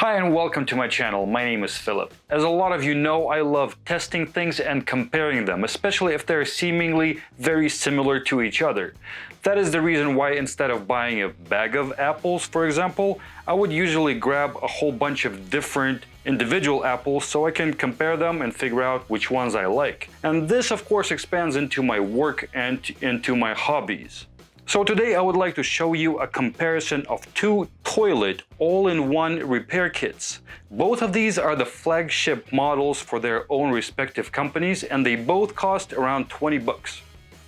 Hi and welcome to my channel. My name is Philip. As a lot of you know, I love testing things and comparing them, especially if they're seemingly very similar to each other. That is the reason why instead of buying a bag of apples, for example, I would usually grab a whole bunch of different individual apples so I can compare them and figure out which ones I like. And this of course expands into my work and into my hobbies. So today I would like to show you a comparison of two toilet all-in-one repair kits. Both of these are the flagship models for their own respective companies and they both cost around 20 bucks.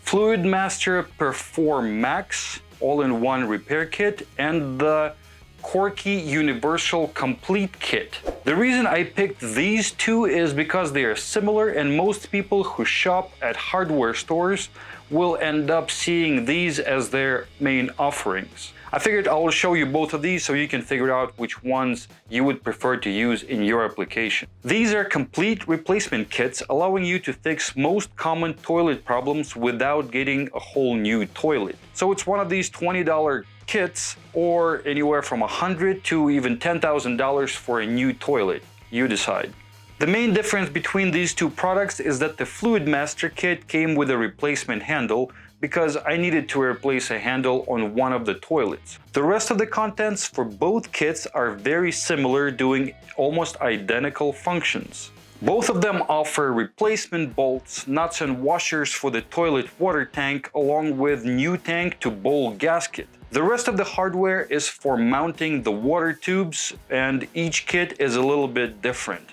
Fluidmaster PerforMax all-in-one repair kit and the Korky Universal Complete Kit. The reason I picked these two is because they are similar and most people who shop at hardware stores will end up seeing these as their main offerings. I figured I will show you both of these so you can figure out which ones you would prefer to use in your application. These are complete replacement kits allowing you to fix most common toilet problems without getting a whole new toilet. So it's one of these $20 kits or anywhere from $100 to even $10,000 for a new toilet. You decide. The main difference between these two products is that the Fluidmaster kit came with a replacement handle because I needed to replace a handle on one of the toilets. The rest of the contents for both kits are very similar, doing almost identical functions. Both of them offer replacement bolts, nuts and washers for the toilet water tank along with new tank to bowl gasket. The rest of the hardware is for mounting the water tubes and each kit is a little bit different.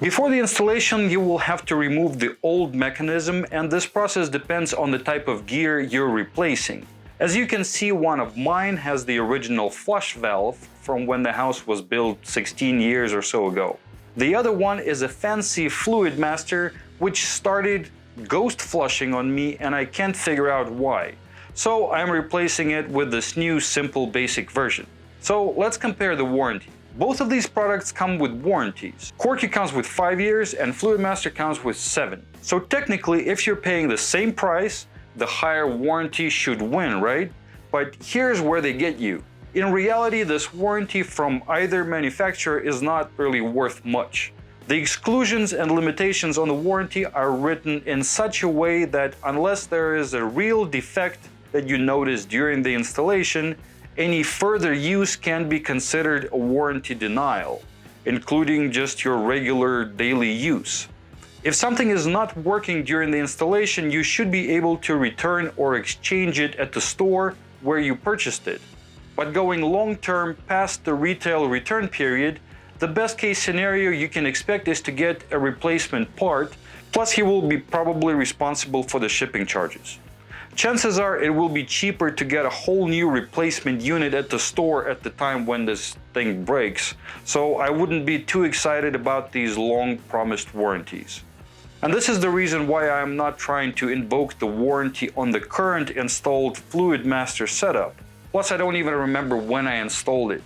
Before the installation, you will have to remove the old mechanism and this process depends on the type of gear you're replacing. As you can see, one of mine has the original flush valve from when the house was built 16 years or so ago. The other one is a fancy Fluidmaster which started ghost flushing on me and I can't figure out why. So I'm replacing it with this new simple basic version. So let's compare the warranty. Both of these products come with warranties. Korky comes with 5 years and Fluidmaster comes with 7. So technically, if you're paying the same price, the higher warranty should win, right? But here's where they get you. In reality, this warranty from either manufacturer is not really worth much. The exclusions and limitations on the warranty are written in such a way that unless there is a real defect that you notice during the installation, any further use can be considered a warranty denial, including just your regular daily use. If something is not working during the installation, you should be able to return or exchange it at the store where you purchased it. But going long-term past the retail return period, the best case scenario you can expect is to get a replacement part, plus he will be probably responsible for the shipping charges. Chances are it will be cheaper to get a whole new replacement unit at the store at the time when this thing breaks, so I wouldn't be too excited about these long promised warranties. And this is the reason why I am not trying to invoke the warranty on the current installed Fluidmaster setup. Plus I don't even remember when I installed it.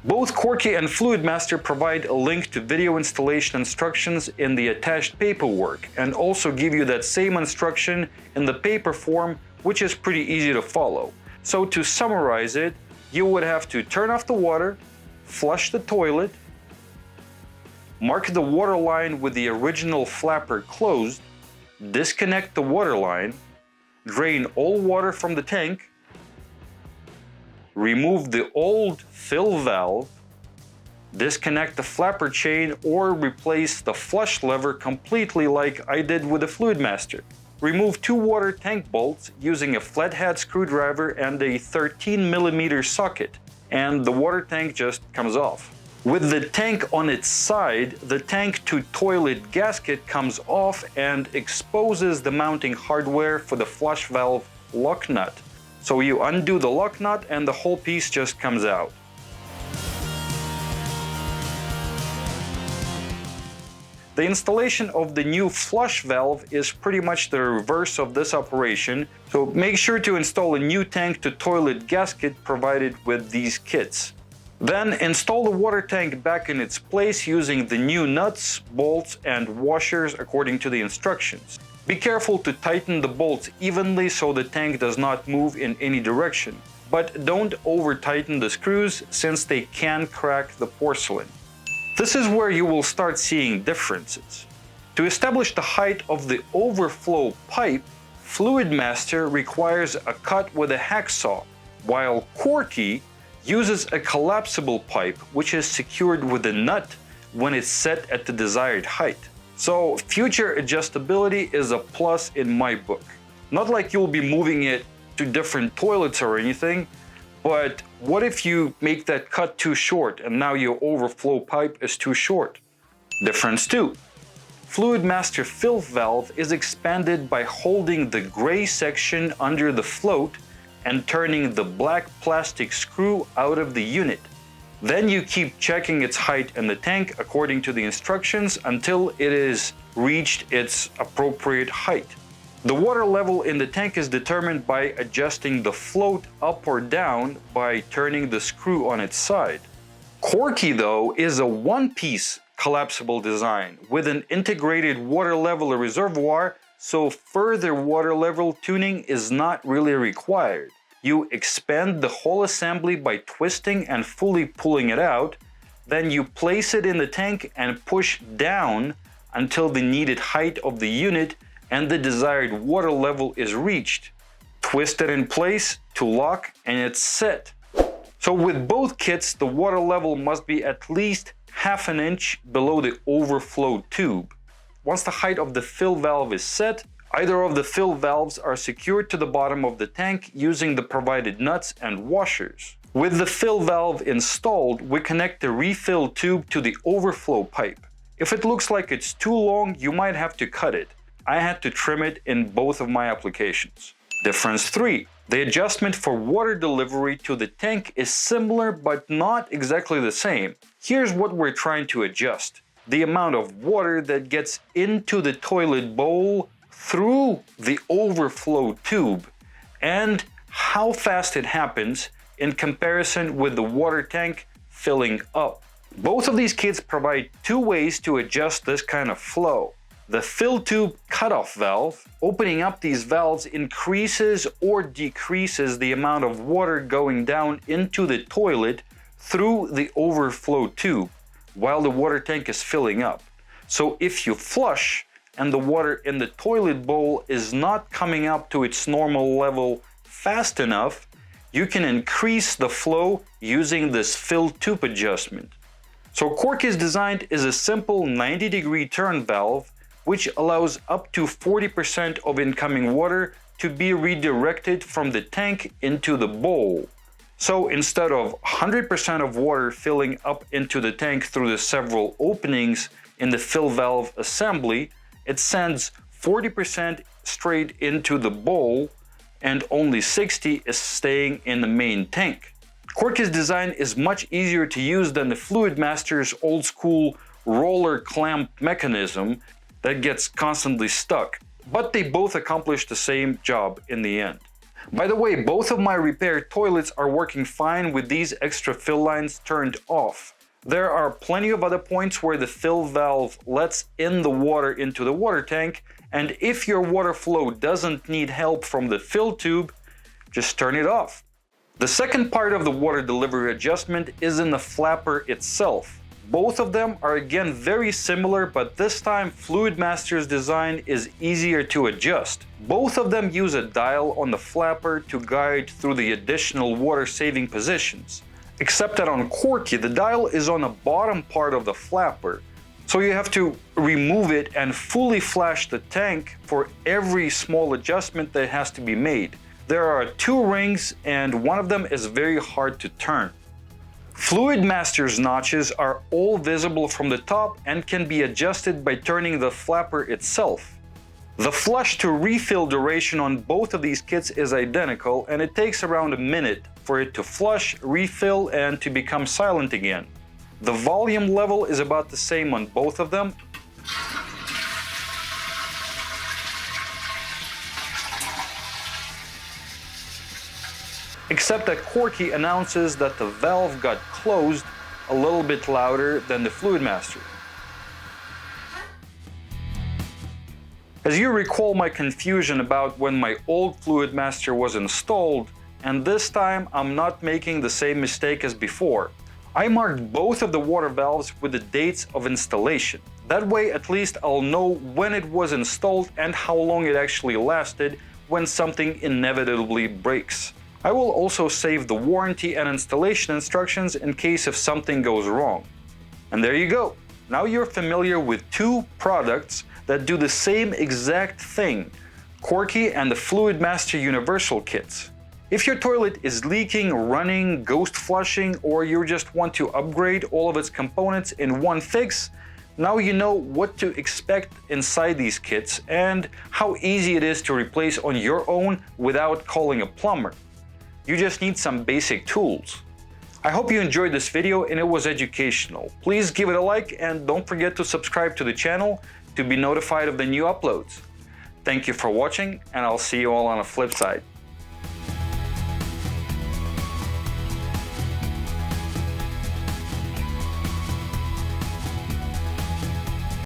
Both Korky and Fluidmaster provide a link to video installation instructions in the attached paperwork and also give you that same instruction in the paper form, which is pretty easy to follow. So to summarize it, you would have to turn off the water, flush the toilet, mark the water line with the original flapper closed, disconnect the water line, drain all water from the tank, remove the old fill valve, disconnect the flapper chain or replace the flush lever completely like I did with the Fluidmaster. Remove 2 water tank bolts using a flathead screwdriver and a 13mm socket, and the water tank just comes off. With the tank on its side, the tank to toilet gasket comes off and exposes the mounting hardware for the flush valve lock nut. So you undo the lock nut and the whole piece just comes out. The installation of the new flush valve is pretty much the reverse of this operation, so make sure to install a new tank to toilet gasket provided with these kits. Then install the water tank back in its place using the new nuts, bolts and washers according to the instructions. Be careful to tighten the bolts evenly so the tank does not move in any direction. but don't over tighten the screws since they can crack the porcelain. This is where you will start seeing differences. To establish the height of the overflow pipe, Fluidmaster requires a cut with a hacksaw, while Korky uses a collapsible pipe which is secured with a nut when it's set at the desired height. So future adjustability is a plus in my book. Not like you'll be moving it to different toilets or anything, but what if you make that cut too short and now your overflow pipe is too short? Difference 2. Fluidmaster fill valve is expanded by holding the gray section under the float and turning the black plastic screw out of the unit. Then you keep checking its height in the tank according to the instructions until it is reached its appropriate height. The water level in the tank is determined by adjusting the float up or down by turning the screw on its side. Korky, though, is a one-piece collapsible design with an integrated water level reservoir, so further water level tuning is not really required. You expand the whole assembly by twisting and fully pulling it out, then you place it in the tank and push down until the needed height of the unit and the desired water level is reached. Twist it in place to lock and it's set. So with both kits, the water level must be at least half an inch below the overflow tube. Once the height of the fill valve is set, either of the fill valves are secured to the bottom of the tank using the provided nuts and washers. With the fill valve installed, we connect the refill tube to the overflow pipe. If it looks like it's too long, you might have to cut it. I had to trim it in both of my applications. Difference 3. The adjustment for water delivery to the tank is similar but not exactly the same. Here's what we're trying to adjust: the amount of water that gets into the toilet bowl through the overflow tube and how fast it happens in comparison with the water tank filling up. Both of these kits provide two ways to adjust this kind of flow. The fill tube cutoff valve, opening up these valves increases or decreases the amount of water going down into the toilet through the overflow tube while the water tank is filling up. So if you flush and the water in the toilet bowl is not coming up to its normal level fast enough, you can increase the flow using this fill tube adjustment. So Korky's design is a simple 90-degree turn valve which allows up to 40% of incoming water to be redirected from the tank into the bowl. So instead of 100% of water filling up into the tank through the several openings in the fill valve assembly, it sends 40% straight into the bowl and only 60% is staying in the main tank. Korky's design is much easier to use than the Fluidmaster's old school roller clamp mechanism that gets constantly stuck, but they both accomplish the same job in the end. By the way, both of my repaired toilets are working fine with these extra fill lines turned off. There are plenty of other points where the fill valve lets in the water into the water tank, and if your water flow doesn't need help from the fill tube, just turn it off. The second part of the water delivery adjustment is in the flapper itself. Both of them are again very similar, but this time Fluidmaster's design is easier to adjust. Both of them use a dial on the flapper to guide through the additional water-saving positions. Except that on Korky, the dial is on the bottom part of the flapper, so you have to remove it and fully flash the tank for every small adjustment that has to be made. There are two rings and one of them is very hard to turn. Fluidmaster's notches are all visible from the top and can be adjusted by turning the flapper itself. The flush to refill duration on both of these kits is identical, and it takes around a minute for it to flush, refill, and to become silent again. The volume level is about the same on both of them. Except that Korky announces that the valve got closed a little bit louder than the Fluidmaster. As you recall my confusion about when my old Fluidmaster was installed, and this time I'm not making the same mistake as before. I marked both of the water valves with the dates of installation. That way at least I'll know when it was installed and how long it actually lasted when something inevitably breaks. I will also save the warranty and installation instructions in case if something goes wrong. And there you go. Now you're familiar with two products that do the same exact thing, Korky and the Fluidmaster Universal Kits. If your toilet is leaking, running, ghost flushing, or you just want to upgrade all of its components in one fix, now you know what to expect inside these kits and how easy it is to replace on your own without calling a plumber. You just need some basic tools. I hope you enjoyed this video and it was educational. Please give it a like and don't forget to subscribe to the channel to be notified of the new uploads. Thank you for watching and I'll see you all on the flip side.